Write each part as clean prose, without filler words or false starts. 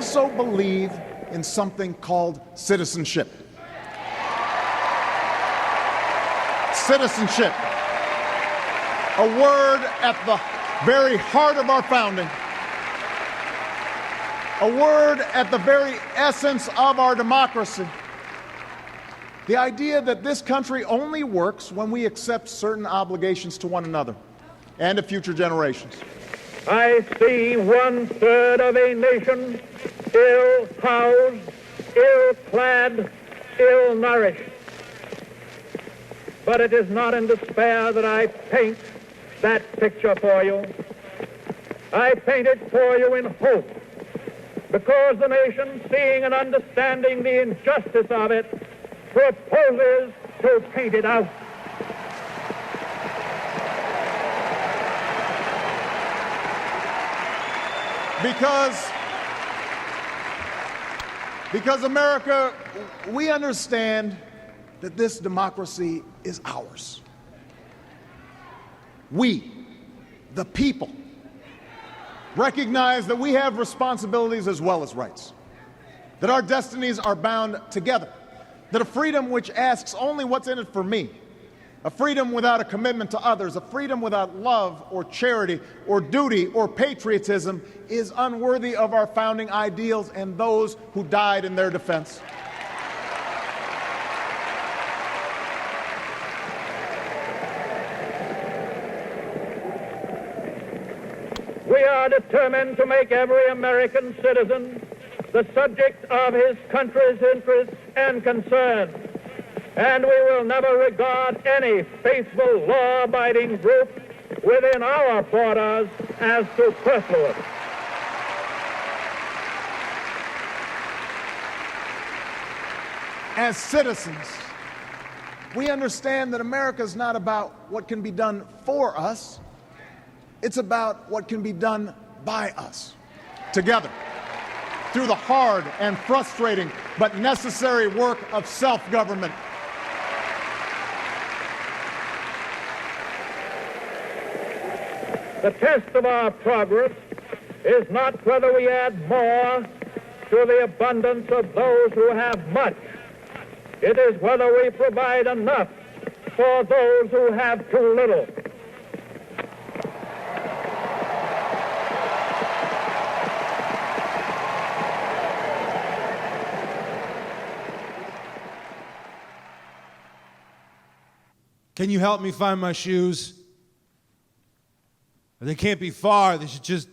also believe in something called citizenship. Citizenship, a word at the very heart of our founding, a word at the very essence of our democracy. The idea that this country only works when we accept certain obligations to one another and to future generations. I see 1/3 of a nation ill-housed, ill-clad, ill-nourished. But it is not in despair that I paint that picture for you. I paint it for you in hope, because the nation, seeing and understanding the injustice of it, proposes to paint it out. Because America, we understand that this democracy is ours. We, the people, recognize that we have responsibilities as well as rights, that our destinies are bound together, that a freedom which asks only what's in it for me, a freedom without a commitment to others, a freedom without love or charity or duty or patriotism is unworthy of our founding ideals and those who died in their defense. We are determined to make every American citizen the subject of his country's interests and concerns, and we will never regard any faithful, law-abiding group within our borders as superfluous. As citizens, we understand that America is not about what can be done for us. It's about what can be done by us, together, through the hard and frustrating but necessary work of self-government. The test of our progress is not whether we add more to the abundance of those who have much. It is whether we provide enough for those who have too little. Can you help me find my shoes? They can't be far. They should just...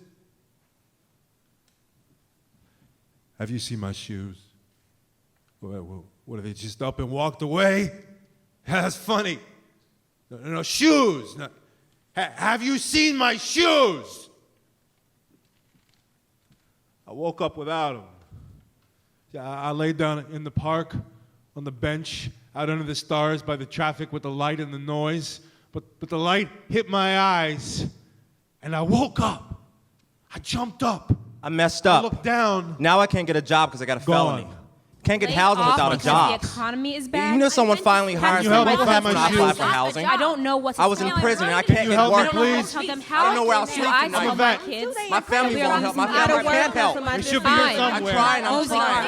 Have you seen my shoes? What, are they just up and walked away? That's funny. No, shoes. No. Have you seen my shoes? I woke up without them. I laid down in the park on the bench out under the stars by the traffic with the light and the noise. But the light hit my eyes, and I woke up. I jumped up. I messed up. I looked down. Now I can't get a job because I got a felony. Can't get housing without a job. The economy is bad. You know someone finally hired somebody to apply for housing. I don't know what's. I was in prison and I can't get work. Please? I don't know where I'll sleep tonight. I'm a vet. My family won't help. My family can't help. We should be here somewhere. I'm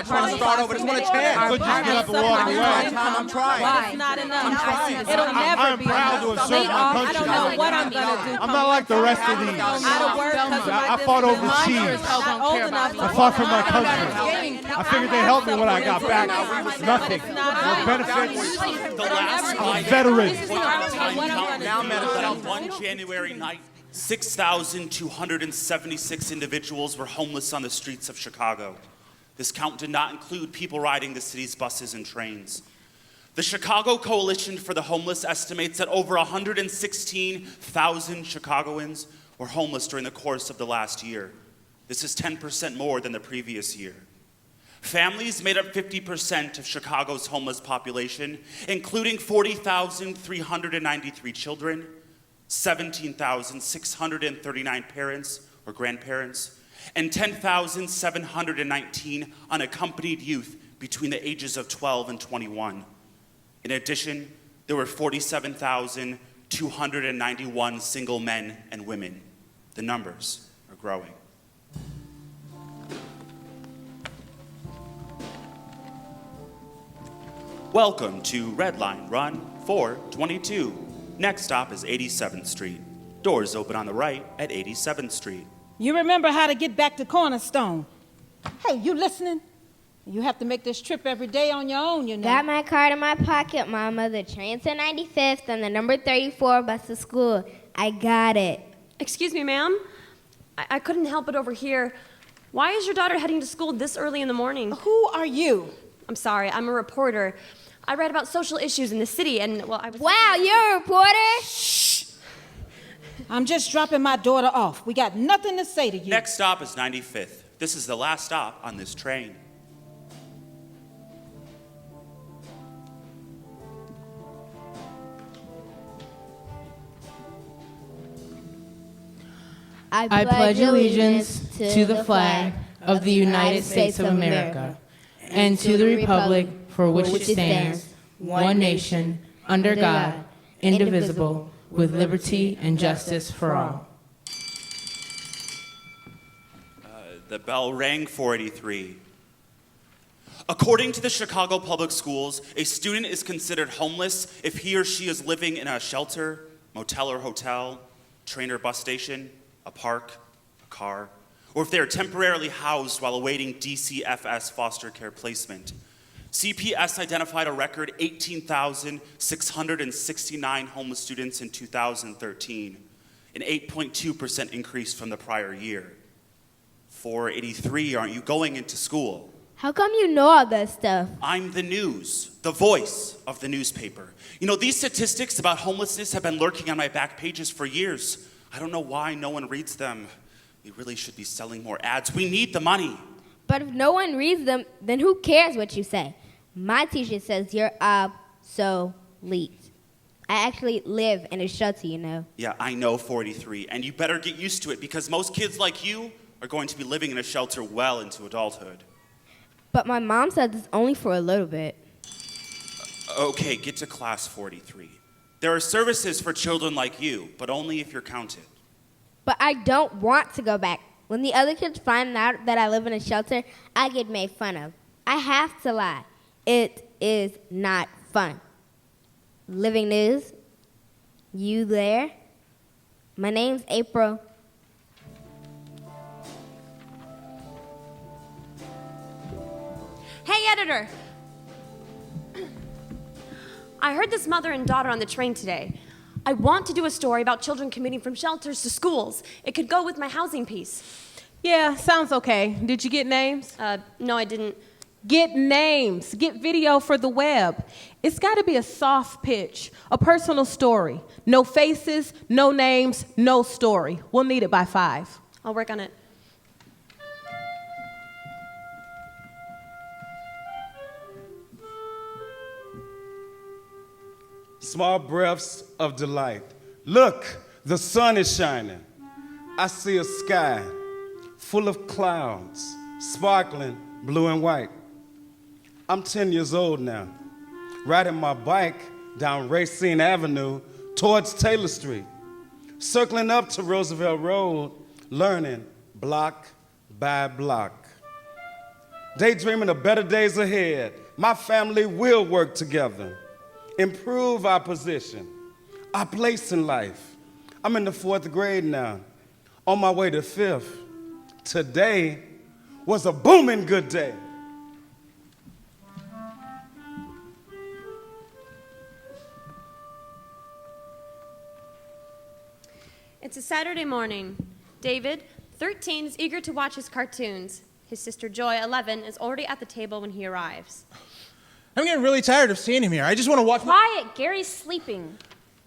trying to start over. I just want a chance. Could you get up and walk away? I'm trying. Why? Not enough. I'm trying. It'll never I'm be proud to enough. assert my I country. don't know what I'm gonna do. I'm not like the rest of these. Out of work because of my I fought disability. overseas. Not old enough. I fought for my country. I figured they'd help me when I got back. Nothing. No benefits. The last I'm a veteran. on one January night, 6,276 individuals were homeless on the streets of Chicago. This count did not include people riding the city's buses and trains. The Chicago Coalition for the Homeless estimates that over 116,000 Chicagoans were homeless during the course of the last year. This is 10% more than the previous year. Families made up 50% of Chicago's homeless population, including 40,393 children, 17,639 parents or grandparents, and 10,719 unaccompanied youth between the ages of 12 and 21. In addition, there were 47,291 single men and women. The numbers are growing. Welcome to Red Line Run 422. Next stop is 87th Street. Doors open on the right at 87th Street. You remember how to get back to Cornerstone. Hey, you listening? You have to make this trip every day on your own, you know. Got my card in my pocket, Mama. The train to 95th and the number 34 bus to school. I got it. Excuse me, ma'am. I couldn't help it over here. Why is your daughter heading to school this early in the morning? Who are you? I'm sorry, I'm a reporter. I write about social issues in the city, and, well, I was... Wow, you're a reporter? I'm just dropping my daughter off. We got nothing to say to you. Next stop is 95th. This is the last stop on this train. I pledge allegiance to the flag of the United States of America and to the republic for which it stands, one nation, under God, indivisible, with liberty and justice for all. The bell rang 483. According to the Chicago Public Schools, a student is considered homeless if he or she is living in a shelter, motel or hotel, train or bus station, a park, a car, or if they are temporarily housed while awaiting DCFS foster care placement. CPS identified a record 18,669 homeless students in 2013, an 8.2% increase from the prior year. 483, aren't you going into school? How come you know all that stuff? I'm the news, the voice of the newspaper. You know, these statistics about homelessness have been lurking on my back pages for years. I don't know why no one reads them. We really should be selling more ads. We need the money. But if no one reads them, then who cares what you say? My teacher says you're obsolete. I actually live in a shelter, you know. Yeah, I know, 483, and you better get used to it because most kids like you are going to be living in a shelter well into adulthood. But my mom says it's only for a little bit. Okay, get to class 43. There are services for children like you, but only if you're counted. But I don't want to go back. When the other kids find out that I live in a shelter, I get made fun of. I have to lie. It is not fun. Living News, you there? My name's April. Hey, editor! I heard this mother and daughter on the train today. I want to do a story about children commuting from shelters to schools. It could go with my housing piece. Yeah, sounds okay. Did you get names? No, I didn't. Get names. Get video for the web. It's got to be a soft pitch, a personal story. No faces, no names, no story. We'll need it by 5. I'll work on it. Small breaths of delight. Look, the sun is shining. I see a sky full of clouds, sparkling blue and white. I'm 10 years old now, riding my bike down Racine Avenue towards Taylor Street, circling up to Roosevelt Road, learning block by block. Daydreaming of better days ahead, my family will work together, improve our position, our place in life. I'm in the 4th grade now, on my way to 5th. Today was a booming good day. It's a Saturday morning. David, 13, is eager to watch his cartoons. His sister Joy, 11, is already at the table when he arrives. I'm getting really tired of seeing him here. I just want to watch Quiet, Gary's sleeping.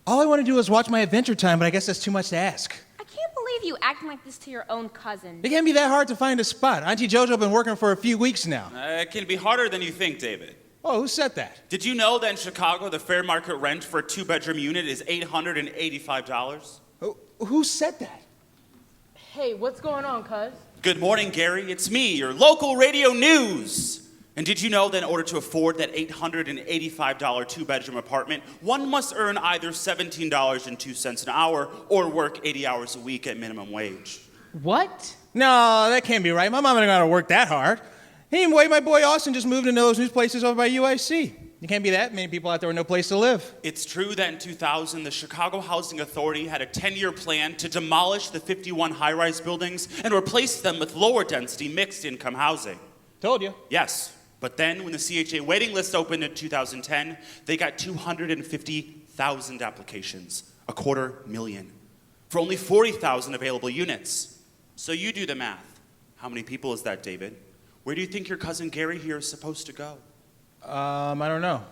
All I want to do is watch my Adventure Time, but I guess that's too much to ask. I can't believe you acting like this to your own cousin. It can't be that hard to find a spot. Auntie JoJo been working for a few weeks now. It can be harder than you think, David. Oh, who said that? Did you know that in Chicago, the fair market rent for a 2-bedroom unit is $885? Who said that? Hey, what's going on, cuz? Good morning, Gary. It's me, your local radio news. And did you know that in order to afford that $885 2-bedroom apartment, one must earn either $17.02 an hour or work 80 hours a week at minimum wage? What? No, that can't be right. My mom ain't gonna work that hard. Anyway, my boy Austin just moved into those new places over by UIC. There can't be that many people out there with no place to live. It's true that in 2000, the Chicago Housing Authority had a 10-year plan to demolish the 51 high-rise buildings and replace them with lower-density mixed-income housing. Told you. Yes, but then when the CHA waiting list opened in 2010, they got 250,000 applications, 250,000, for only 40,000 available units. So you do the math. How many people is that, David? Where do you think your cousin Gary here is supposed to go? I don't know.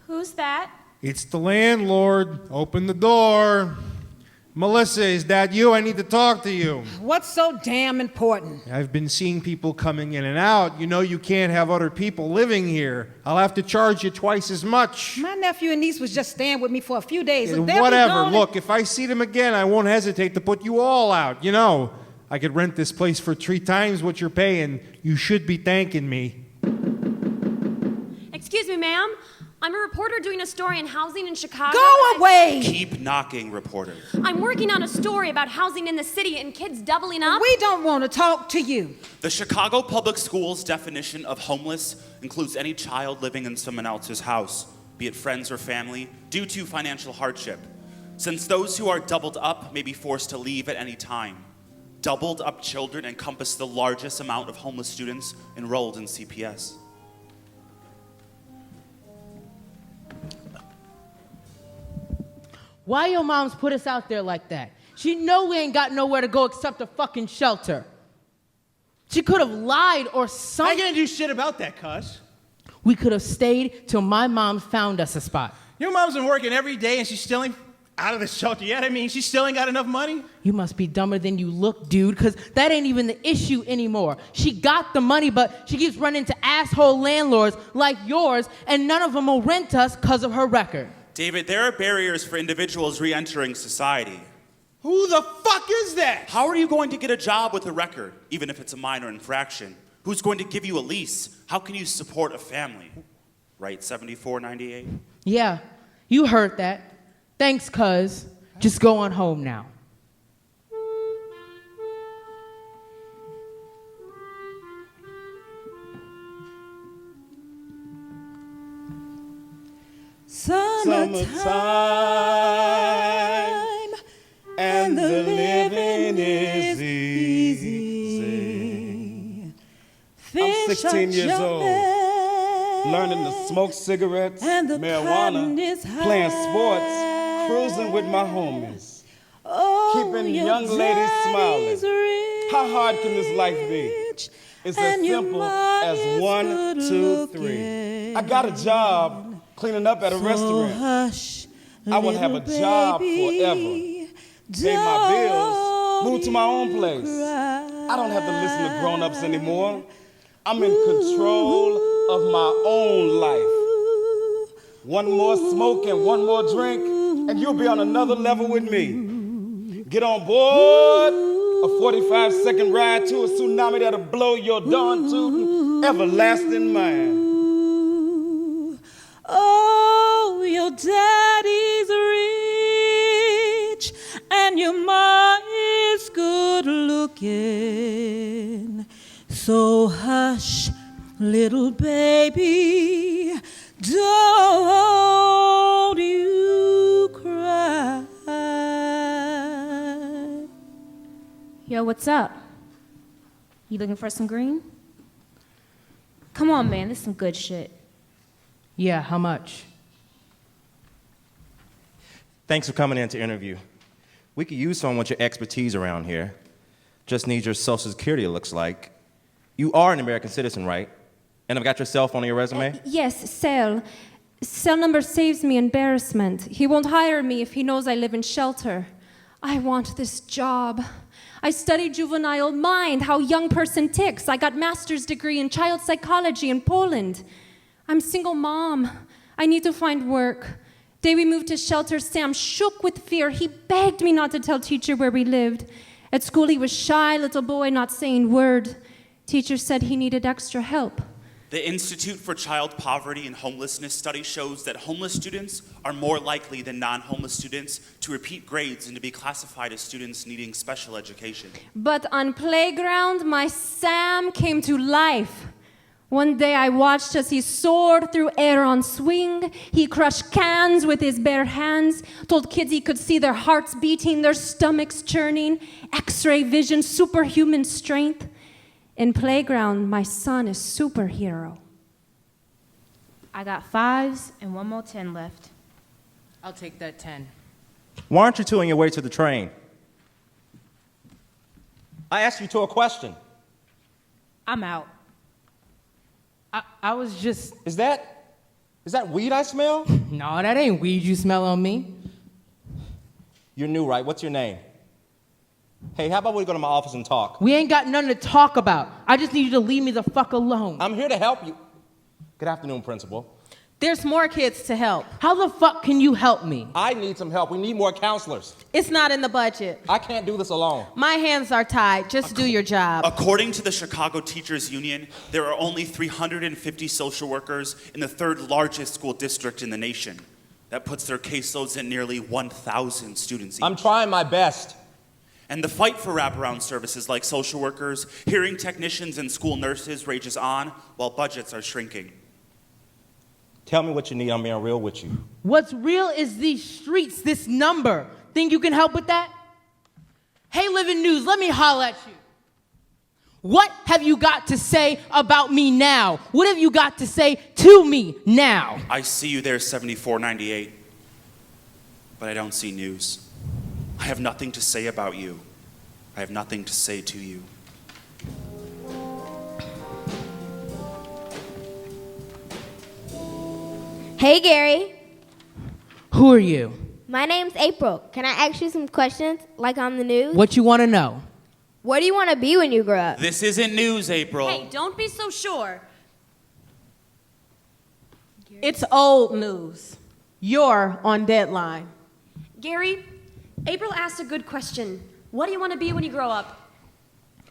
Who's that? It's the landlord. Open the door. Melissa, is that you? I need to talk to you. What's so damn important? I've been seeing people coming in and out. You know you can't have other people living here. I'll have to charge you twice as much. My nephew and niece was just staying with me for a few days. They'll be Whatever. gone. Look, if I see them again, I won't hesitate to put you all out. You know, I could rent this place for 3 times what you're paying. You should be thanking me. Excuse me, ma'am. I'm a reporter doing a story on housing in Chicago. Go away! Keep knocking, reporter. I'm working on a story about housing in the city and kids doubling up. We don't want to talk to you. The Chicago Public Schools definition of homeless includes any child living in someone else's house, be it friends or family, due to financial hardship, since those who are doubled up may be forced to leave at any time. Doubled up children encompass the largest amount of homeless students enrolled in CPS. Why your moms put us out there like that? She know we ain't got nowhere to go except a fucking shelter. She could have lied or I something. ain't gonna do shit about that, cuz. We could have stayed till my mom found us a spot. Your mom's been working every day and she's still out of the shelter yet. I mean, she still ain't got enough money. You must be dumber than you look, dude, because that ain't even the issue anymore. She got the money, but she keeps running into asshole landlords like yours, and none of them will rent us because of her record. David, there are barriers for individuals re-entering society. Who the fuck is that? How are you going to get a job with a record, even if it's a minor infraction? Who's going to give you a lease? How can you support a family? Right, 7498? Yeah, you heard that. Thanks, cuz. Just go on home now. Summertime, and the living is easy. I'm 16 years old, learning to smoke cigarettes, marijuana, playing sports, cruising with my homies, keeping young ladies smiling. How hard can this life be? It's as simple as 1, 2, 3. I got a job cleaning up at a restaurant. I would have a job forever, pay my bills, move to my own place. I don't have to listen to grown-ups anymore. I'm in control of my own life. One more smoke and one more drink, and you'll be on another level with me. Get on board a 45-second ride to a tsunami that'll blow your dawn to everlasting mind. Oh, your daddy's rich and your ma is good looking. So hush, little baby, don't you cry. Yo, what's up? You looking for some green? Come on, man, this is some good shit. Yeah, how much? Thanks for coming in to interview. We could use someone with your expertise around here. Just need your social security, it looks like. You are an American citizen, right? And I've got your cell phone on your resume? Yes, Cell. Cell number saves me embarrassment. He won't hire me if he knows I live in shelter. I want this job. I studied juvenile mind, how young person ticks. I got master's degree in child psychology in Poland. I'm single mom. I need to find work. Day we moved to shelter, Sam shook with fear. He begged me not to tell teacher where we lived. At school, he was shy, little boy, not saying word. Teacher said he needed extra help. The Institute for Child Poverty and Homelessness study shows that homeless students are more likely than non-homeless students to repeat grades and to be classified as students needing special education. But on playground, my Sam came to life. One day I watched as he soared through air on swing. He crushed cans with his bare hands, told kids he could see their hearts beating, their stomachs churning, X-ray vision, superhuman strength. In playground, my son is superhero. I got 5s and one more 10 left. I'll take that 10. Why aren't you two on your way to the train? I asked you two a question. I'm out. I was just... Is that weed I smell? No, that ain't weed you smell on me. You're new, right? What's your name? Hey, how about we go to my office and talk? We ain't got nothing to talk about. I just need you to leave me the fuck alone. I'm here to help you. Good afternoon, Principal. There's more kids to help. How the fuck can you help me? I need some help. We need more counselors. It's not in the budget. I can't do this alone. My hands are tied. Just do your job. According to the Chicago Teachers Union, there are only 350 social workers in the third largest school district in the nation. That puts their caseloads at nearly 1,000 students each. I'm trying my best. And the fight for wraparound services like social workers, hearing technicians, and school nurses rages on while budgets are shrinking. Tell me what you need. I'm being real with you. What's real is these streets, this number. Think you can help with that? Hey, Living News, let me holler at you. What have you got to say about me now? What have you got to say to me now? I see you there, 7498, but I don't see news. I have nothing to say about you. I have nothing to say to you. Hey, Gary. Who are you? My name's April. Can I ask you some questions, like on the news? What you want to know? What do you want to be when you grow up? This isn't news, April. Hey, don't be so sure. It's old news. You're on deadline. Gary, April asked a good question. What do you want to be when you grow up?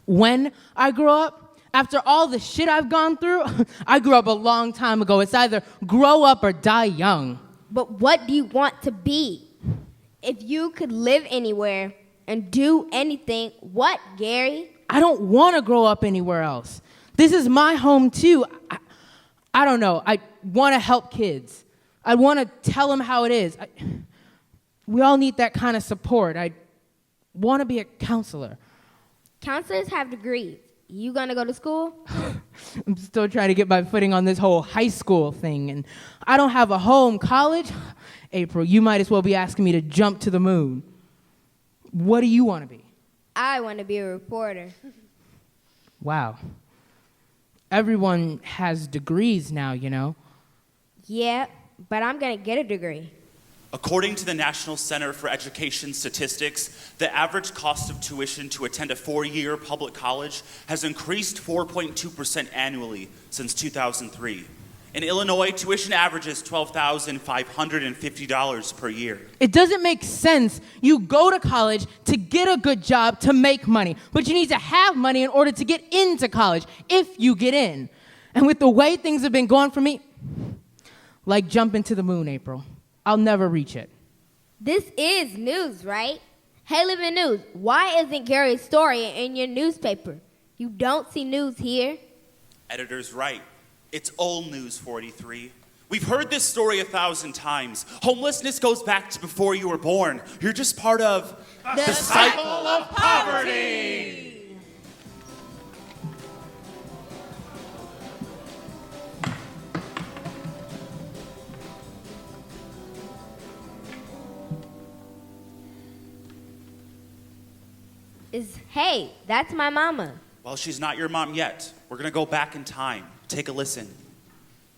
When I grow up? After all the shit I've gone through, I grew up a long time ago. It's either grow up or die young. But what do you want to be? If you could live anywhere and do anything, what, Gary? I don't want to grow up anywhere else. This is my home, too. I don't know. I want to help kids. I want to tell them how it is. We all need that kind of support. I want to be a counselor. Counselors have degrees. You gonna go to school? I'm still trying to get my footing on this whole high school thing, and I don't have a home. College? April, you might as well be asking me to jump to the moon. What do you want to be? I want to be a reporter. Wow. Everyone has degrees now, you know. Yeah, but I'm gonna get a degree. According to the National Center for Education Statistics, the average cost of tuition to attend a 4-year public college has increased 4.2% annually since 2003. In Illinois, tuition averages $12,550 per year. It doesn't make sense. You go to college to get a good job to make money, but you need to have money in order to get into college, if you get in. And with the way things have been going for me, like jumping to the moon, April, I'll never reach it. This is news, right? Hey, Living News, why isn't Gary's story in your newspaper? You don't see news here. Editor's right. It's old news, 43. We've heard this story 1,000 times. Homelessness goes back to before you were born. You're just part of the cycle of poverty. Hey, that's my mama. Well, she's not your mom yet. We're gonna go back in time. Take a listen.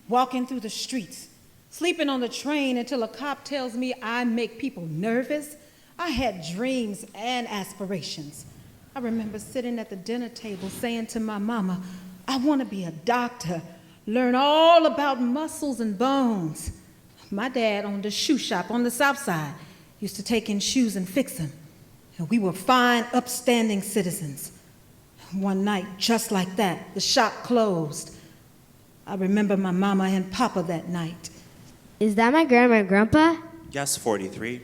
Walking through the streets, sleeping on the train until a cop tells me I make people nervous. I had dreams and aspirations. I remember sitting at the dinner table saying to my mama, I want to be a doctor, learn all about muscles and bones. My dad owned a shoe shop on the south side, used to take in shoes and fix them. And we were fine, upstanding citizens. One night, just like that, the shop closed. I remember my mama and papa that night. Is that my grandma and grandpa? Yes, 43.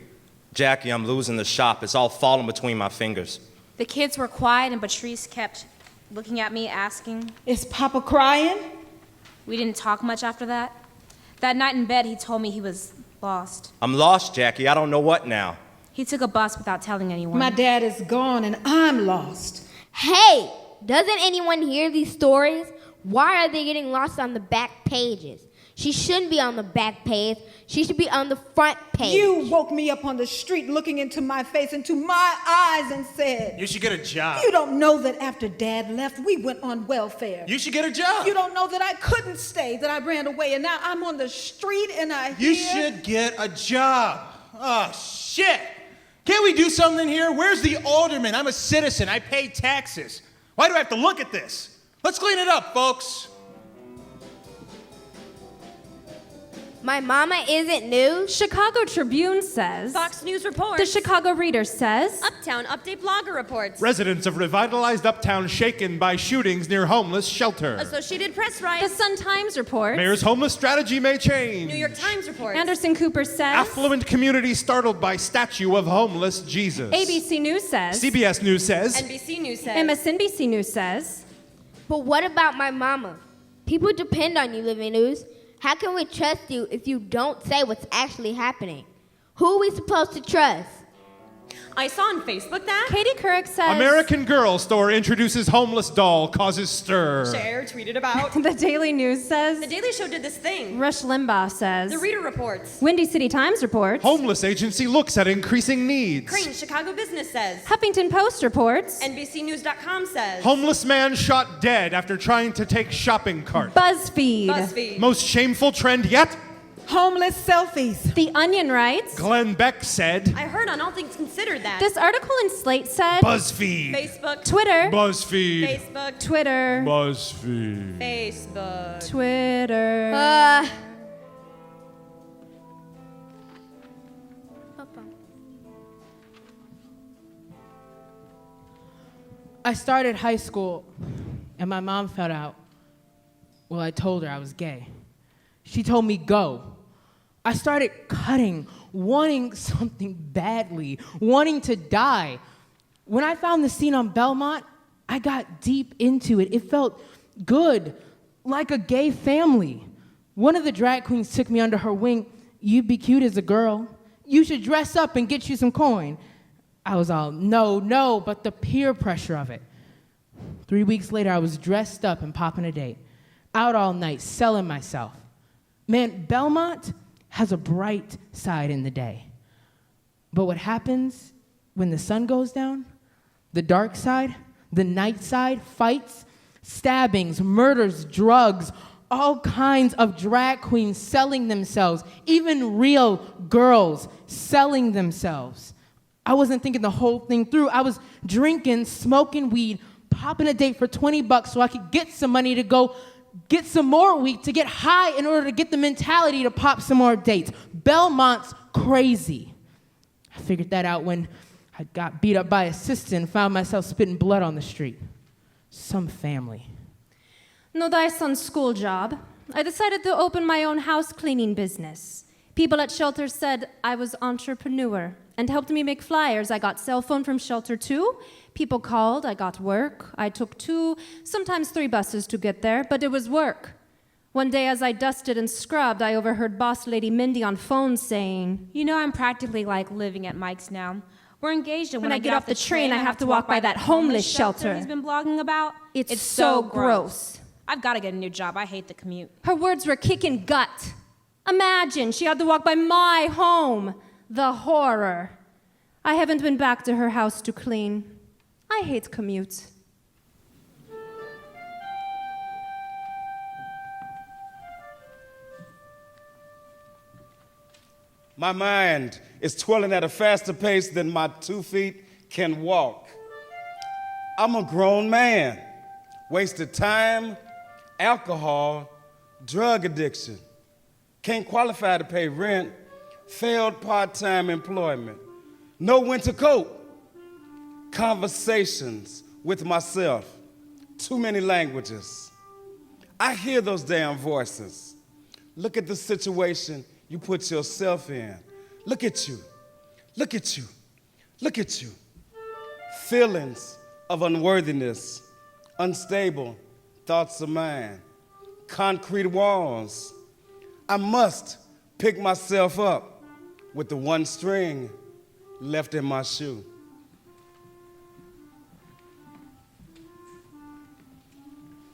Jackie, I'm losing the shop. It's all falling between my fingers. The kids were quiet, and Patrice kept looking at me, asking, Is Papa crying? We didn't talk much after that. That night in bed, he told me he was lost. I'm lost, Jackie. I don't know what now. He took a bus without telling anyone. My dad is gone and I'm lost. Hey, doesn't anyone hear these stories? Why are they getting lost on the back pages? She shouldn't be on the back page. She should be on the front page. You woke me up on the street looking into my face, into my eyes, and said, You should get a job. You don't know that after Dad left, we went on welfare. You should get a job. You don't know that I couldn't stay, that I ran away, and now I'm on the street and I You hear... should get a job. Oh, shit. Can't we do something here? Where's the alderman? I'm a citizen. I pay taxes. Why do I have to look at this? Let's clean it up, folks. My mama isn't news. Chicago Tribune says. Fox News reports. The Chicago Reader says. Uptown Update blogger reports. Residents of revitalized Uptown shaken by shootings near homeless shelter. Associated Press The writes. Sun Times reports. Mayor's homeless strategy may change. New York Times reports. Anderson Cooper says. Affluent community startled by statue of homeless Jesus. ABC News says. CBS News says. NBC News says. MSNBC News says. But what about my mama? People depend on you, Living News. How can we trust you if you don't say what's actually happening? Who are we supposed to trust? I saw on Facebook that. Katie Couric says. American Girl store introduces homeless doll, causes stir. Share, tweeted about. The Daily News says. The Daily Show did this thing. Rush Limbaugh says. The Reader reports. Windy City Times reports. Homeless agency looks at increasing needs. Crane, Chicago Business says. Huffington Post reports. NBCnews.com says. Homeless man shot dead after trying to take shopping cart. BuzzFeed. Most shameful trend yet? Homeless selfies. The Onion writes. Glenn Beck said. I heard on All Things Considered that. This article in Slate said. BuzzFeed. Facebook. Twitter. BuzzFeed. Facebook. Twitter. BuzzFeed. Facebook. Twitter. I started high school, and my mom found out. Well, I told her I was gay. She told me go. I started cutting, wanting something badly, wanting to die. When I found the scene on Belmont, I got deep into it. It felt good, like a gay family. One of the drag queens took me under her wing. You'd be cute as a girl. You should dress up and get you some coin. I was all, no, but the peer pressure of it. 3 weeks later, I was dressed up and popping a date. Out all night, selling myself. Man, Belmont has a bright side in the day. But what happens when the sun goes down? The dark side, the night side, fights, stabbings, murders, drugs, all kinds of drag queens selling themselves, even real girls selling themselves. I wasn't thinking the whole thing through. I was drinking, smoking weed, popping a date for $20 so I could get some money to go get some more weed to get high in order to get the mentality to pop some more dates. Belmont's crazy. I figured that out when I got beat up by a sister and found myself spitting blood on the street. Some family. No dice on school job. I decided to open my own house cleaning business. People at shelter said I was entrepreneur and helped me make flyers. I got cell phone from shelter too. People called, I got work. I took 2, sometimes 3 buses to get there, but it was work. One day as I dusted and scrubbed, I overheard boss lady Mindy on phone saying, You know, I'm practically like living at Mike's now. We're engaged, and when I get off the train, I have to walk by that homeless shelter he's been blogging about. It's so gross. I've got to get a new job. I hate the commute. Her words were kicking gut. Imagine she had to walk by my home. The horror. I haven't been back to her house to clean. I hate commutes. My mind is twirling at a faster pace than my 2 feet can walk. I'm a grown man. Wasted time, alcohol, drug addiction. Can't qualify to pay rent, failed part-time employment. Know when to cope. Conversations with myself. Too many languages. I hear those damn voices. Look at the situation you put yourself in. Look at you. Look at you. Look at you. Feelings of unworthiness, unstable thoughts of mine, concrete walls. I must pick myself up with the one string left in my shoe.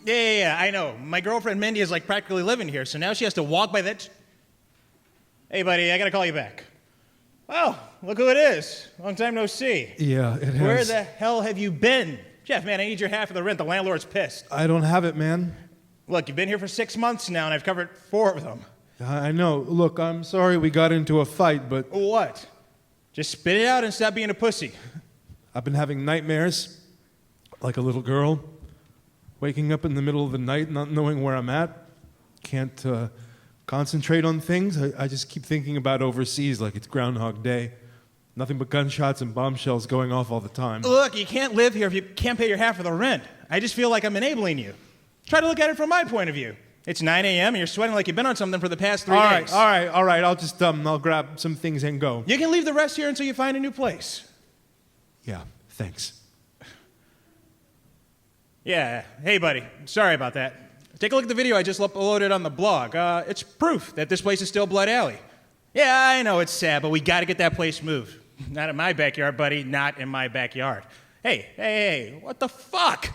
Yeah, I know. My girlfriend Mindy is like practically living here, so now she has to walk by that. Hey, buddy, I gotta call you back. Oh, look who it is. Long time no see. Yeah, it has. Where the hell have you been? Jeff, man, I need your half of the rent. The landlord's pissed. I don't have it, man. Look, you've been here for 6 months now, and I've covered 4 of them. I know. Look, I'm sorry we got into a fight, but What? Just spit it out and stop being a pussy. I've been having nightmares, like a little girl, waking up in the middle of the night, not knowing where I'm at. Can't concentrate on things. I just keep thinking about overseas like it's Groundhog Day. Nothing but gunshots and bombshells going off all the time. Look, you can't live here if you can't pay your half of the rent. I just feel like I'm enabling you. Try to look at it from my point of view. It's 9 a.m. and you're sweating like you've been on something for the past 3 days. All right. I'll just I'll grab some things and go. You can leave the rest here until you find a new place. Yeah, thanks. Yeah, hey buddy, sorry about that. Take a look at the video I just uploaded on the blog. It's proof that this place is still Blood Alley. Yeah, I know it's sad, but we gotta get that place moved. Not in my backyard, buddy, not in my backyard. Hey, what the fuck?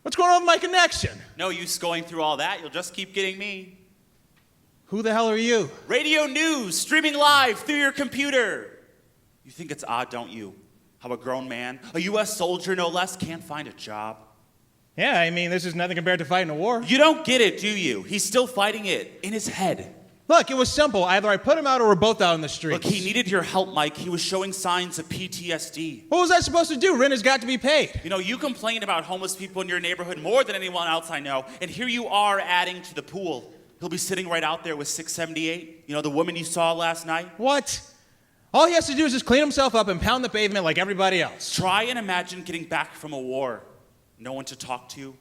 What's going on with my connection? No use going through all that. You'll just keep getting me. Who the hell are you? Radio news, streaming live through your computer. You think it's odd, don't you? How a grown man, a U.S. soldier no less, can't find a job. Yeah, I mean, this is nothing compared to fighting a war. You don't get it, do you? He's still fighting it in his head. Look, it was simple. Either I put him out or we're both out on the streets. Look, he needed your help, Mike. He was showing signs of PTSD. What was I supposed to do? Rent has got to be paid. You know, you complain about homeless people in your neighborhood more than anyone else I know, and here you are adding to the pool. He'll be sitting right out there with 678. You know, the woman you saw last night? What? All he has to do is just clean himself up and pound the pavement like everybody else. Try and imagine getting back from a war. No one to talk to.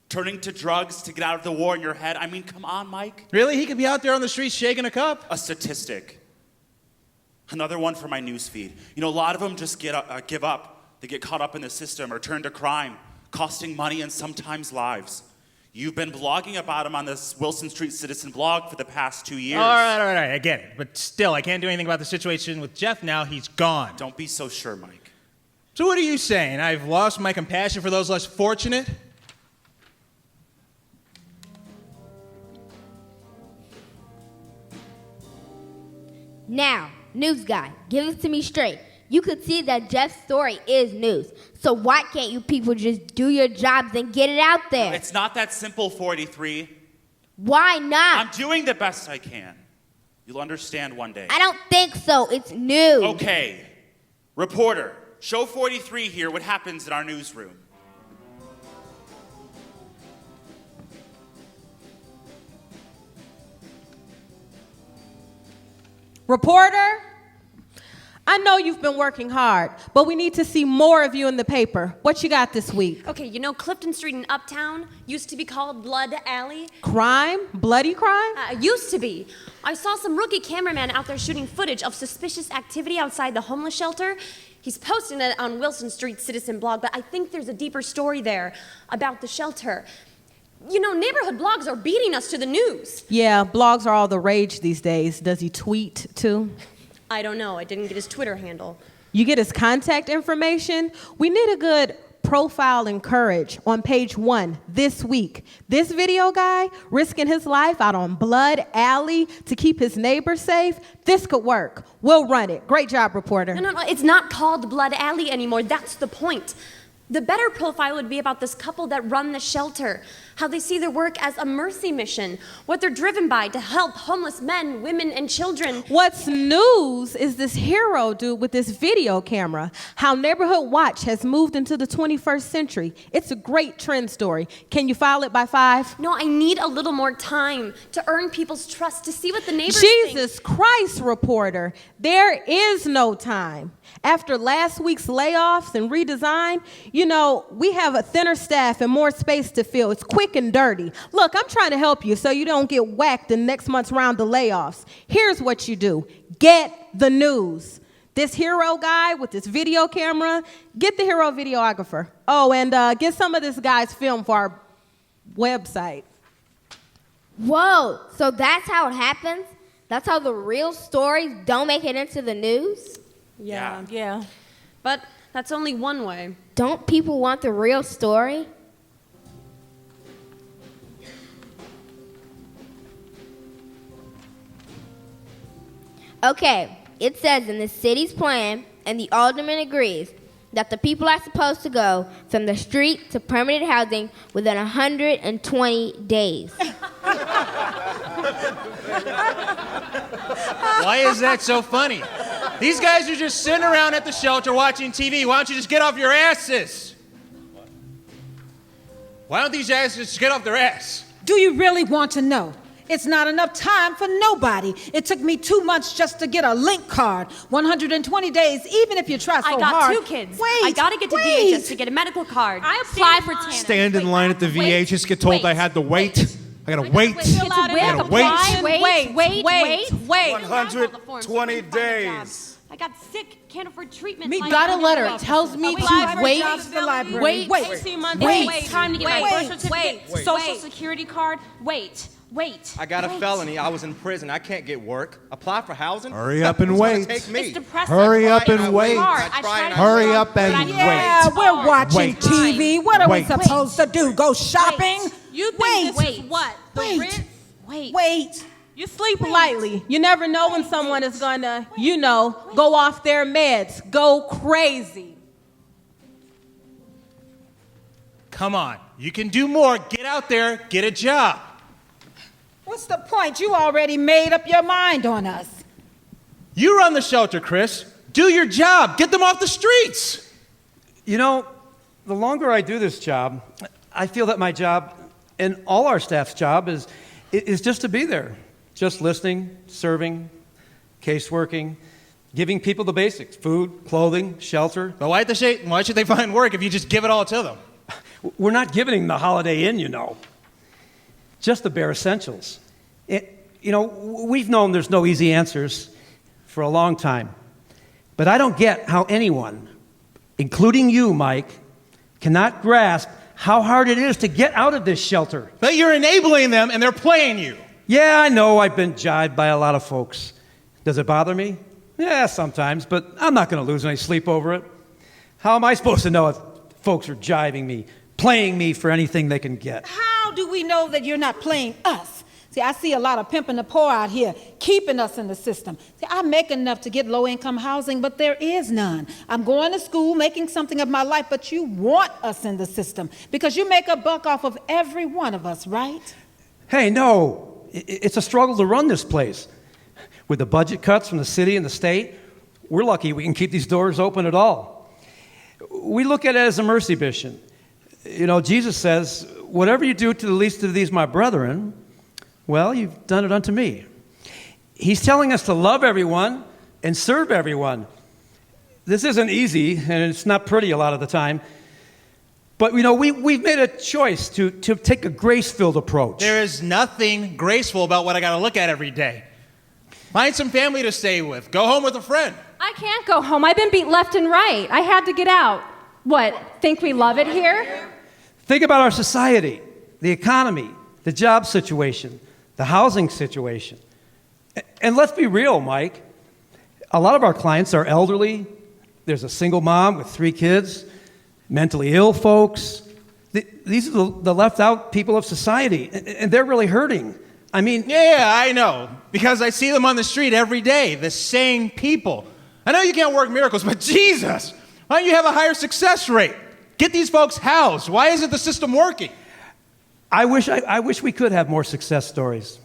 Turning to drugs to get out of the war in your head. I mean, come on, Mike. Really? He could be out there on the streets shaking a cup? A statistic. Another one for my news feed. You know, a lot of them just give up. They get caught up in the system or turn to crime, costing money and sometimes lives. You've been blogging about him on this Wilson Street Citizen blog for the past 2 years. All right, I get it. But still, I can't do anything about the situation with Jeff now. He's gone. Don't be so sure, Mike. So what are you saying? I've lost my compassion for those less fortunate? Now, news guy, give it to me straight. You could see that Jeff's story is news. So why can't you people just do your jobs and get it out there? It's not that simple, 43. Why not? I'm doing the best I can. You'll understand one day. I don't think so. It's news. Okay. Reporter, show 43 here what happens in our newsroom. Reporter, I know you've been working hard, but we need to see more of you in the paper. What you got this week? Okay, you know Clifton Street in Uptown used to be called Blood Alley? Crime? Bloody crime? Used to be. I saw some rookie cameraman out there shooting footage of suspicious activity outside the homeless shelter. He's posting it on Wilson Street Citizen blog, but I think there's a deeper story there about the shelter. You know, neighborhood blogs are beating us to the news. Yeah, blogs are all the rage these days. Does he tweet too? I don't know. I didn't get his Twitter handle. You get his contact information? We need a good profile and courage on page 1 this week. This video guy risking his life out on Blood Alley to keep his neighbors safe. This could work. We'll run it. Great job, reporter. No, it's not called Blood Alley anymore. That's the point. The better profile would be about this couple that run the shelter, how they see their work as a mercy mission, what they're driven by to help homeless men, women, and children. What's news is this hero dude with this video camera, how Neighborhood Watch has moved into the 21st century. It's a great trend story. Can you file it by 5? No, I need a little more time to earn people's trust, to see what the neighbors think. Jesus Christ, reporter, there is no time. After last week's layoffs and redesign, you know, we have a thinner staff and more space to fill. It's quick and dirty. Look, I'm trying to help you so you don't get whacked in next month's round of layoffs. Here's what you do. Get the news. This hero guy with this video camera, get the hero videographer. Oh, and get some of this guy's film for our website. Whoa, so that's how it happens? That's how the real stories don't make it into the news? Yeah. But that's only one way. Don't people want the real story? Okay, it says in the city's plan, and the alderman agrees, that the people are supposed to go from the street to permanent housing within 120 days. Why is that so funny? These guys are just sitting around at the shelter watching TV. Why don't you just get off your asses? Why don't these guys just get off their ass? Do you really want to know? It's not enough time for nobody. It took me 2 months just to get a link card. 120 days, even if you try so hard. I got 2 kids. I gotta get to VHS to get a medical card. I applied for TANF. Stand in line at the VHS, get told I had to wait. I gotta wait. I gotta wait. Wait. 120 days. I got sick, can't afford treatment. Me got a letter. It tells me to wait. Wait. 2 months. Wait. Time to get my birth certificate. Social security card. Wait. I got a felony. I was in prison. I can't get work. Apply for housing. Hurry up and wait. Take me. It's depressing. Hurry up and wait. Hurry up and Yeah, wait. we're watching Wait. TV. What are we Wait. supposed to do? Go shopping? You think this is what? The Wait. rent? Wait. You sleep lightly. You never know when someone is gonna, go off their meds, go crazy. Come on. You can do more. Get out there. Get a job. What's the point? You already made up your mind on us. You run the shelter, Chris. Do your job. Get them off the streets. You know, the longer I do this job, I feel that my job and all our staff's job is just to be there. Just listening, serving, caseworking, giving people the basics, food, clothing, shelter. But why should they find work if you just give it all to them? We're not giving them the Holiday Inn, just the bare essentials. We've known there's no easy answers for a long time. But I don't get how anyone, including you, Mike, cannot grasp how hard it is to get out of this shelter. But you're enabling them and they're playing you. Yeah, I know I've been jibed by a lot of folks. Does it bother me? Yeah, sometimes, but I'm not going to lose any sleep over it. How am I supposed to know if folks are jibing me, playing me for anything they can get? How do we know that you're not playing us? See, I see a lot of pimping the poor out here, keeping us in the system. See, I make enough to get low-income housing, but there is none. I'm going to school, making something of my life, but you want us in the system because you make a buck off of every one of us, right? Hey, no. It's a struggle to run this place. With the budget cuts from the city and the state, we're lucky we can keep these doors open at all. We look at it as a mercy mission. Jesus says, whatever you do to the least of these, my brethren, well, you've done it unto me. He's telling us to love everyone and serve everyone. This isn't easy, and it's not pretty a lot of the time. But, we've made a choice to take a grace-filled approach. There is nothing graceful about what I got to look at every day. Find some family to stay with. Go home with a friend. I can't go home. I've been beat left and right. I had to get out. What, think we love it here? Think about our society, the economy, the job situation, the housing situation. And let's be real, Mike. A lot of our clients are elderly. There's a single mom with 3 kids, mentally ill folks. These are the left out people of society, and they're really hurting. I mean... Yeah, I know, because I see them on the street every day, the same people. I know you can't work miracles, but Jesus, why don't you have a higher success rate? Get these folks housed. Why isn't the system working? I wish we could have more success stories.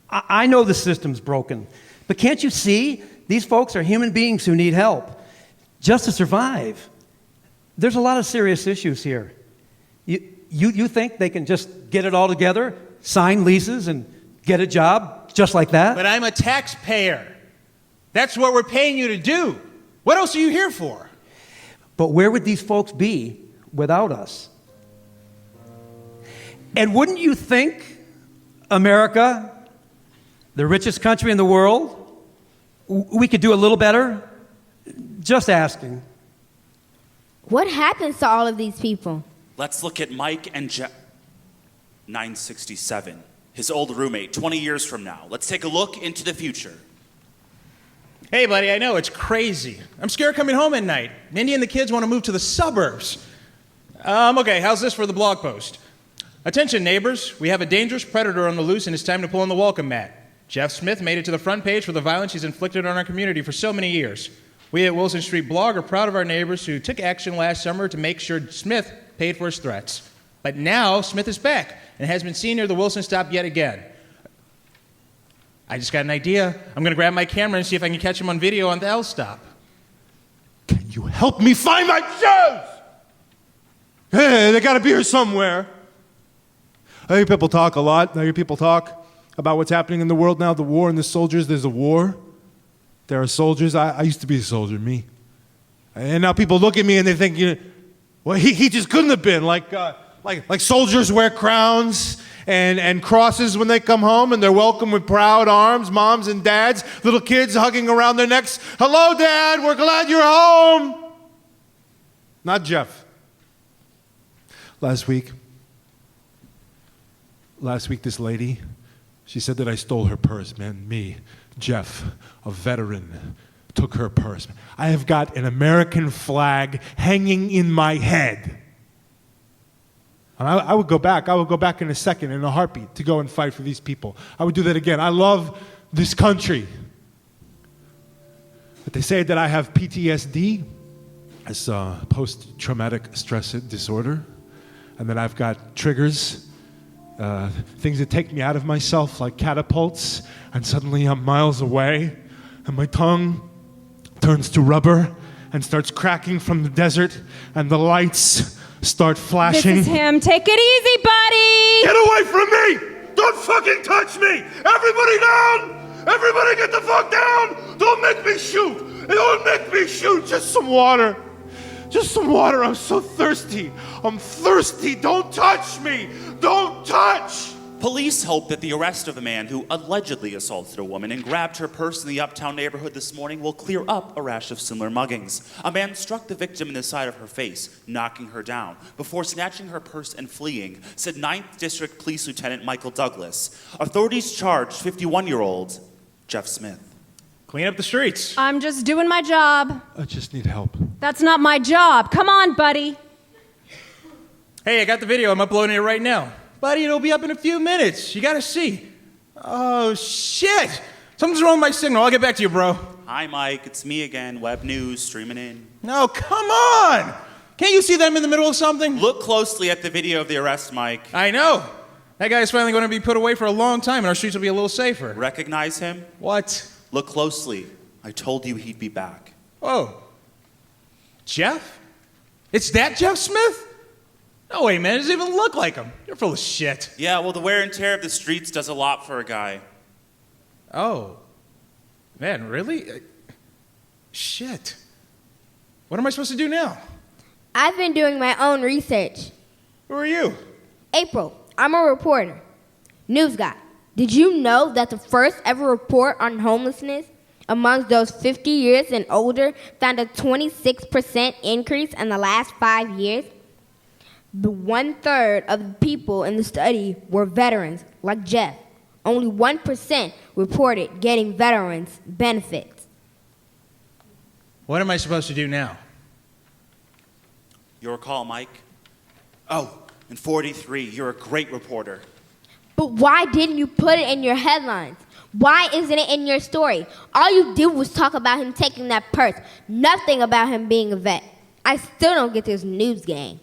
I know the system's broken, but can't you see? These folks are human beings who need help just to survive. There's a lot of serious issues here. You think they can just get it all together, sign leases, and get a job just like that? But I'm a taxpayer. That's what we're paying you to do. What else are you here for? But where would these folks be without us? And wouldn't you think America, the richest country in the world, we could do a little better? Just asking. What happens to all of these people? Let's look at Mike and 967. his old roommate, 20 years from now. Let's take a look into the future. Hey, buddy, I know, it's crazy. I'm scared coming home at night. Mindy and the kids want to move to the suburbs. Okay, how's this for the blog post? Attention, neighbors. We have a dangerous predator on the loose, and it's time to pull on the welcome mat. Jeff Smith made it to the front page for the violence he's inflicted on our community for so many years. We at Wilson Street Blog are proud of our neighbors who took action last summer to make sure Smith paid for his threats. But now Smith is back and has been seen near the Wilson stop yet again. I just got an idea. I'm going to grab my camera and see if I can catch him on video on the L stop. Can you help me find my shoes? Hey, they got to be here somewhere. I hear people talk a lot. I hear people talk about what's happening in the world now, the war and the soldiers. There's a war. There are soldiers. I used to be a soldier, me. And now people look at me and they think, well, he just couldn't have been. Like soldiers wear crowns and crosses when they come home, and they're welcomed with proud arms, moms and dads, little kids hugging around their necks. Hello, Dad, we're glad you're home. Not Jeff. Last week, this lady, she said that I stole her purse, man. Me, Jeff, a veteran, took her purse. I have got an American flag hanging in my head. And I would go back in a second, in a heartbeat, to go and fight for these people. I would do that again. I love this country. But they say that I have PTSD, as post-traumatic stress disorder, and that I've got triggers, things that take me out of myself, like catapults, and suddenly I'm miles away, and my tongue turns to rubber and starts cracking from the desert, and the lights start flashing. This is him. Take it easy, buddy. Get away from me! Don't fucking touch me! Everybody down! Everybody get the fuck down! Don't make me shoot! Don't make me shoot! Just some water. Just some water. I'm so thirsty. I'm thirsty. Don't touch me! Don't touch! Police hope that the arrest of the man who allegedly assaulted a woman and grabbed her purse in the Uptown neighborhood this morning will clear up a rash of similar muggings. A man struck the victim in the side of her face, knocking her down, before snatching her purse and fleeing, said 9th District Police Lieutenant Michael Douglas. Authorities charged 51-year-old Jeff Smith. Clean up the streets. I'm just doing my job. I just need help. That's not my job. Come on, buddy. Hey, I got the video. I'm uploading it right now. Buddy, it'll be up in a few minutes. You gotta see. Oh, shit! Something's wrong with my signal. I'll get back to you, bro. Hi, Mike. It's me again. Web News, streaming in. No, come on! Can't you see them in the middle of something? Look closely at the video of the arrest, Mike. I know. That guy's finally going to be put away for a long time, and our streets will be a little safer. Recognize him? What? Look closely. I told you he'd be back. Oh. Jeff? It's that Jeff Smith? No way, man. It doesn't even look like him. You're full of shit. Yeah, well, the wear and tear of the streets does a lot for a guy. Oh. Man, really? Shit. What am I supposed to do now? I've been doing my own research. Who are you? April. I'm a reporter. News guy. Did you know that the first ever report on homelessness among those 50 years and older found a 26% increase in the last 5 years? The 1/3 of the people in the study were veterans, like Jeff. Only 1% reported getting veterans benefits. What am I supposed to do now? Your call, Mike. Oh, and 43, you're a great reporter. But why didn't you put it in your headlines? Why isn't it in your story? All you did was talk about him taking that purse. Nothing about him being a vet. I still don't get this news game.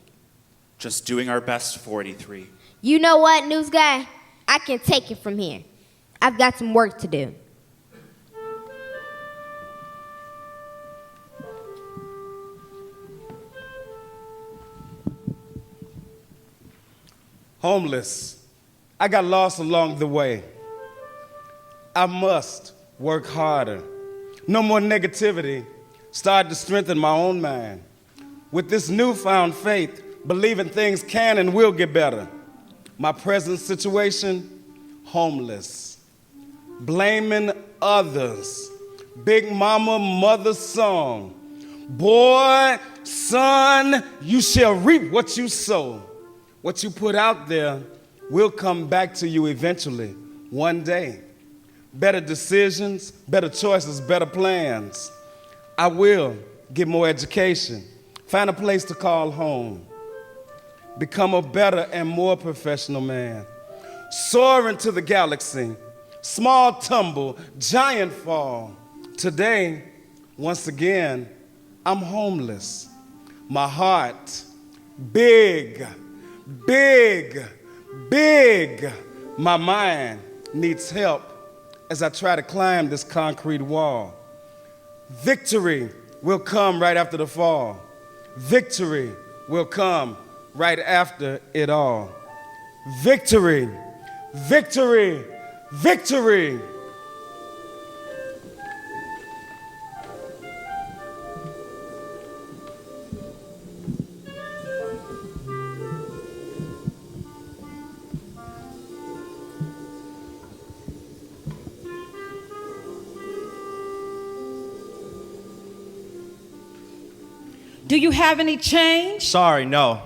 Just doing our best, 43. You know what, news guy? I can take it from here. I've got some work to do. Homeless. I got lost along the way. I must work harder. No more negativity. Start to strengthen my own mind. With this newfound faith, believing things can and will get better. My present situation, homeless. Blaming others. Big mama, mother song. Boy, son, you shall reap what you sow. What you put out there will come back to you eventually, one day. Better decisions, better choices, better plans. I will get more education, find a place to call home, become a better and more professional man, soar into the galaxy, small tumble, giant fall. Today, once again, I'm homeless. My heart, big, big, big. My mind needs help as I try to climb this concrete wall. Victory will come right after the fall. Victory will come right after it all. Victory, victory, victory. Do you have any change? Sorry, no.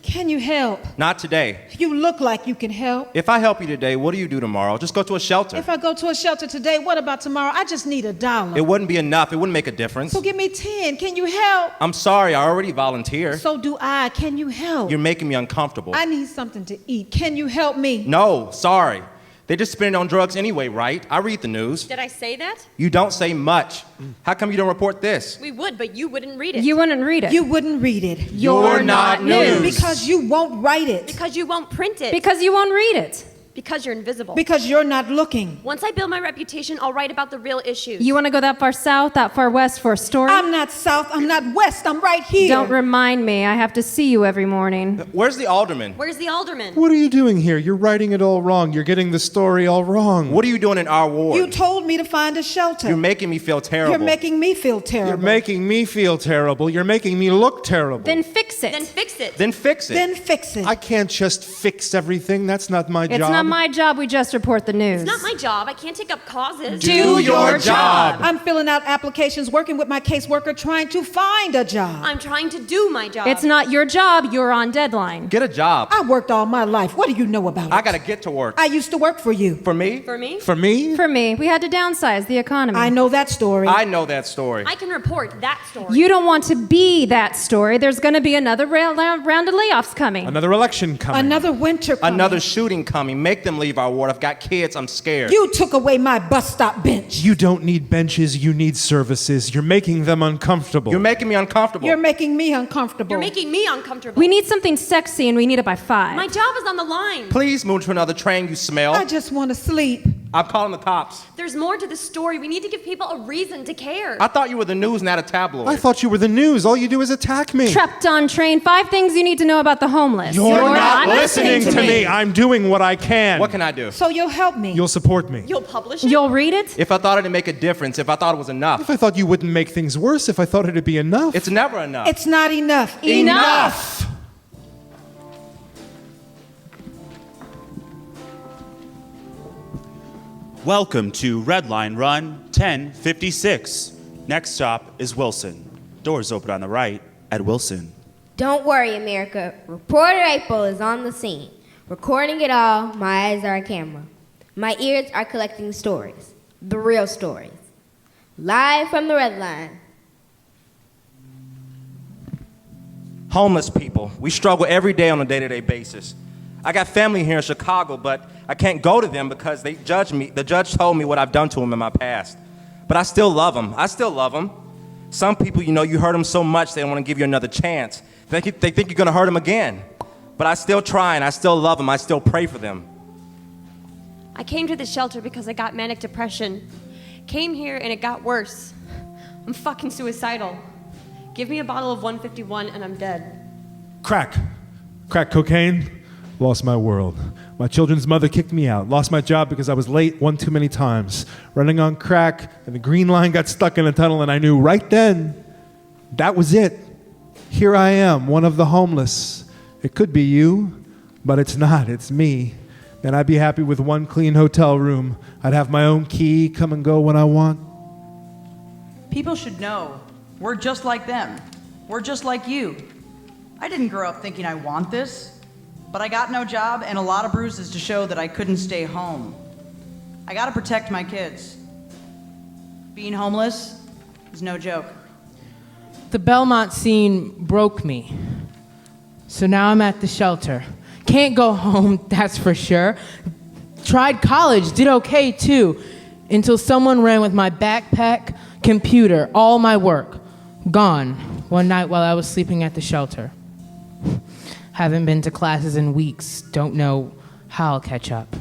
Can you help? Not today. You look like you can help. If I help you today, what do you do tomorrow? Just go to a shelter. If I go to a shelter today, what about tomorrow? I just need $1. It wouldn't be enough. It wouldn't make a difference. So give me 10. Can you help? I'm sorry, I already volunteered. So do I. Can you help? You're making me uncomfortable. I need something to eat. Can you help me? No, sorry. They just spend it on drugs anyway, right? I read the news. Did I say that? You don't say much. How come you don't report this? We would, but you wouldn't read it. You wouldn't read it. You wouldn't read it. You're not news. Because you won't write it. Because you won't print it. Because you won't read it. Because you're invisible. Because you're not looking. Once I build my reputation, I'll write about the real issues. You want to go that far south, that far west for a story? I'm not south, I'm not west, I'm right here. Don't remind me. I have to see you every morning. Where's the alderman? Where's the alderman? What are you doing here? You're writing it all wrong. You're getting the story all wrong. What are you doing in our ward? You told me to find a shelter. You're making me feel terrible. You're making me feel terrible. You're making me feel terrible. You're making me look terrible. Then fix it. Then fix it. Then fix it. Then fix it. I can't just fix everything. That's not my job. It's not my job. We just report the news. It's not my job. I can't take up causes. Do your job. I'm filling out applications, working with my caseworker, trying to find a job. I'm trying to do my job. It's not your job. You're on deadline. Get a job. I worked all my life. What do you know about it? I gotta get to work. I used to work for you. For me? For me? For me? For me, we had to downsize the economy. I know that story. I know that story. I can report that story. You don't want to be that story. There's going to be another round of layoffs coming. Another election coming. Another winter coming. Another shooting coming. Make them leave our ward. I've got kids. I'm scared. You took away my bus stop bench. You don't need benches. You need services. You're making them uncomfortable. You're making me uncomfortable. You're making me uncomfortable. You're making me uncomfortable. We need something sexy and we need it by 5. My job is on the line. Please move to another train, you smell. I just want to sleep. I'm calling the cops. There's more to the story. We need to give people a reason to care. I thought you were the news, not a tabloid. I thought you were the news. All you do is attack me. Trapped on train. 5 things you need to know about the homeless. You're not listening to me. I'm doing what I can. What can I do? So you'll help me. You'll support me. You'll publish it? You'll read it? If I thought it'd make a difference, if I thought it was enough. If I thought you wouldn't make things worse, if I thought it'd be enough. It's never enough. It's not enough. Enough! Welcome to Red Line Run 1056. Next stop is Wilson. Doors open on the right at Wilson. Don't worry, America. Reporter April is on the scene. Recording it all, my eyes are a camera. My ears are collecting stories. The real stories. Live from the Red Line. Homeless people. We struggle every day on a day-to-day basis. I got family here in Chicago, but I can't go to them because they judge me. The judge told me what I've done to them in my past. But I still love them. I still love them. Some people, you hurt them so much they don't want to give you another chance. They think you're going to hurt them again. But I still try and I still love them. I still pray for them. I came to the shelter because I got manic depression. Came here and it got worse. I'm fucking suicidal. Give me a bottle of 151 and I'm dead. Crack cocaine. Lost my world. My children's mother kicked me out. Lost my job because I was late one too many times. Running on crack, and the green line got stuck in a tunnel, and I knew right then that was it. Here I am, one of the homeless. It could be you, but it's not. It's me. And I'd be happy with one clean hotel room. I'd have my own key, come and go when I want. People should know we're just like them. We're just like you. I didn't grow up thinking I want this. but I got no job and a lot of bruises to show that I couldn't stay home. I gotta protect my kids. Being homeless is no joke. The Belmont scene broke me. So now I'm at the shelter. Can't go home, that's for sure. Tried college, did okay too, until someone ran with my backpack, computer, all my work. Gone one night while I was sleeping at the shelter. Haven't been to classes in weeks, don't know how I'll catch up.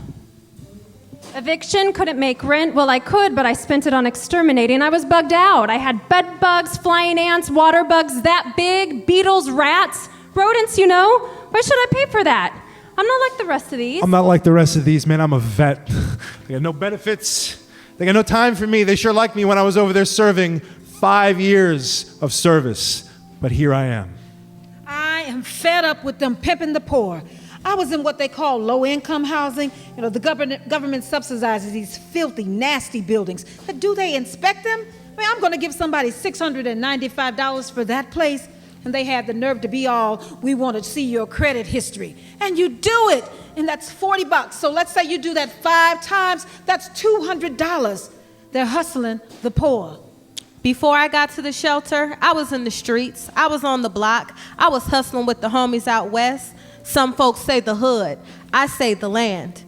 Eviction, couldn't make rent. Well, I could, but I spent it on exterminating. I was bugged out. I had bed bugs, flying ants, water bugs that big, beetles, rats, rodents, you know. Why should I pay for that? I'm not like the rest of these. I'm not like the rest of these, man. I'm a vet. They got no benefits. They got no time for me. They sure liked me when I was over there serving 5 years of service. But here I am. I am fed up with them pimping the poor. I was in what they call low-income housing. You know, the government subsidizes these filthy, nasty buildings. But do they inspect them? I mean, I'm going to give somebody $695 for that place, and they had the nerve to be all, we want to see your credit history. And you do it, and that's $40. So let's say you do that 5 times, that's $200. They're hustling the poor. Before I got to the shelter, I was in the streets. I was on the block. I was hustling with the homies out west. Some folks say the hood. I say the land.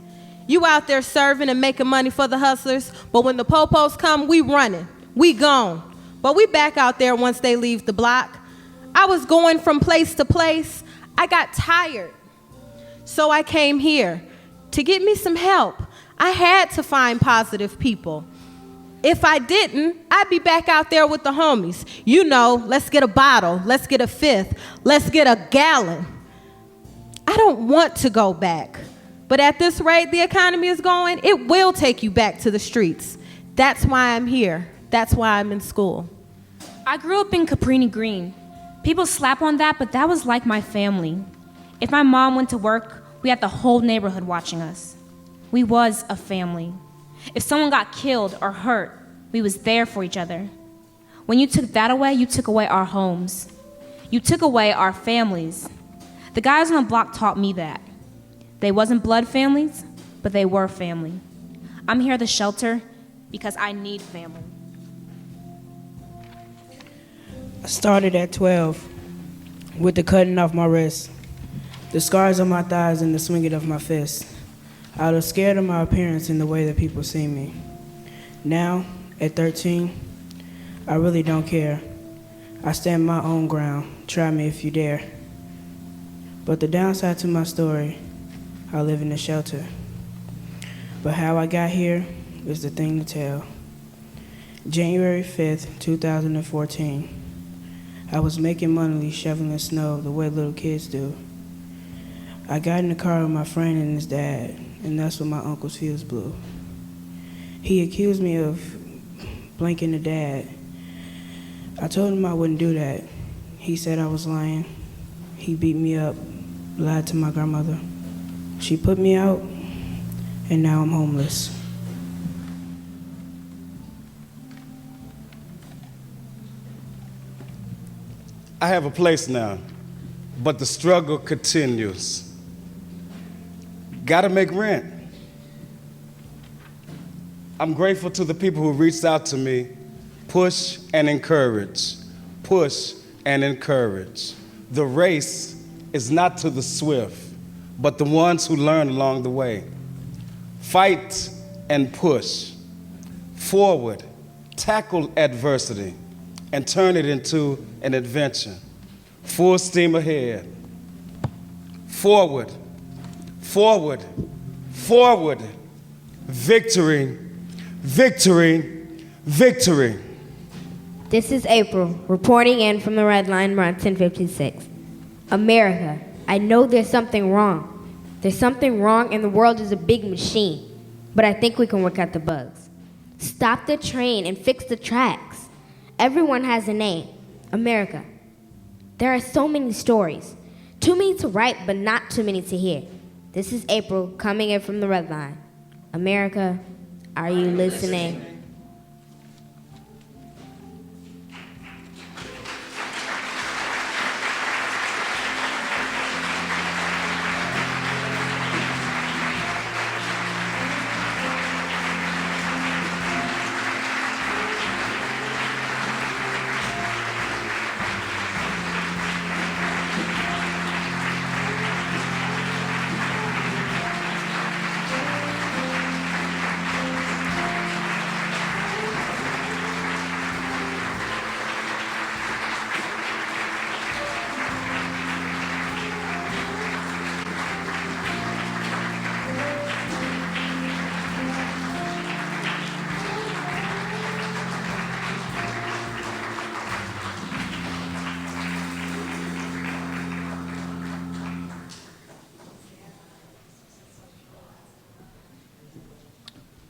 You out there serving and making money for the hustlers, but when the popos come, we running. We gone. But we back out there once they leave the block. I was going from place to place. I got tired. So I came here to get me some help. I had to find positive people. If I didn't, I'd be back out there with the homies. You know, let's get a bottle, let's get a fifth, let's get a gallon. I don't want to go back. But at this rate the economy is going, it will take you back to the streets. That's why I'm here. That's why I'm in school. I grew up in Cabrini Green. People slap on that, but that was like my family. If my mom went to work, we had the whole neighborhood watching us. We was a family. If someone got killed or hurt, we was there for each other. When you took that away, you took away our homes. You took away our families. The guys on the block taught me that. They wasn't blood families, but they were family. I'm here at the shelter because I need family. I started at 12 with the cutting off my wrist, the scars on my thighs and the swinging of my fist. I was scared of my appearance and the way that people see me. Now, at 13, I really don't care. I stand my own ground. Try me if you dare. But the downside to my story, I live in a shelter. But how I got here is the thing to tell. January 5th, 2014, I was making money shoveling snow the way little kids do. I got in the car with my friend and his dad, and that's when my uncle's fuse blew. He accused me of blanking the dad. I told him I wouldn't do that. He said I was lying. He beat me up, lied to my grandmother. She put me out, and now I'm homeless. I have a place now, but the struggle continues. Gotta make rent. I'm grateful to the people who reached out to me, push and encourage, push and encourage. The race is not to the swift, but the ones who learn along the way. Fight and push. Forward, tackle adversity, and turn it into an adventure. Full steam ahead. Forward, forward, forward. Victory, victory, victory. This is April, reporting in from the Red Line, Run 1056. America, I know there's something wrong. There's something wrong and the world is a big machine. But I think we can work out the bugs. Stop the train and fix the tracks. Everyone has a name, America. There are so many stories. Too many to write, but not too many to hear. This is April, coming in from the Red Line. America, are you listening?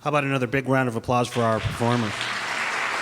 How about another big round of applause for our performer?